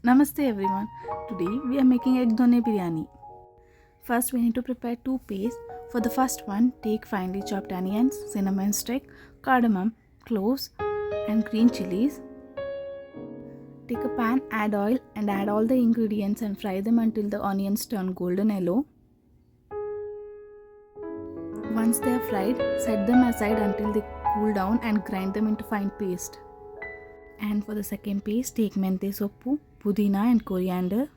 Namaste everyone. Today we are making egg Donne biryani. First we need to prepare two pastes. For the first one, take finely chopped onions, cinnamon stick, cardamom, cloves and green chilies. Take a pan, add oil and add all the ingredients and fry them until the onions turn golden yellow. Once they are fried, set them aside until they cool down and grind them into fine paste. And for the second paste, take mente soppu, pudina and coriander.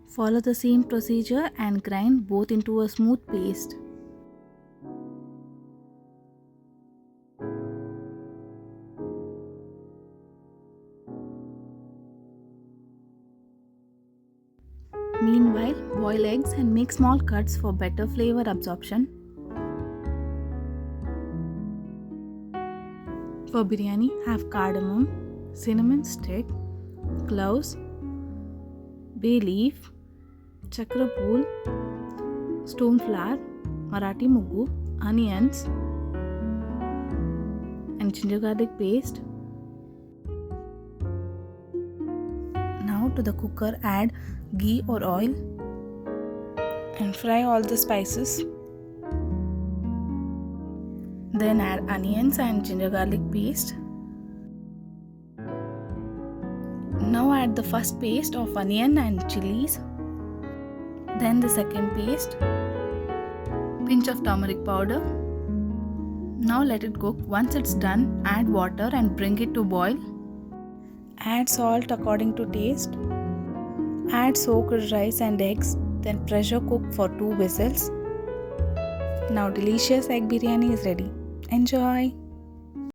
Follow the same procedure and grind both into a smooth paste. Meanwhile, boil eggs and make small cuts for better flavor absorption. For biryani, have cardamom, cinnamon stick, cloves, bay leaf, chakrapool, stone flower, Marathi muggu, onions and ginger garlic paste. Now to the cooker add ghee or oil and fry all the spices. Then add onions and ginger garlic paste. Now add the first paste of onion and chilies. Then the second paste. Pinch of turmeric powder. Now let it cook. Once it's done, add water and bring it to boil. Add salt according to taste. Add soaked rice and eggs. Then pressure cook for 2 whistles. Now delicious egg biryani is ready. Enjoy!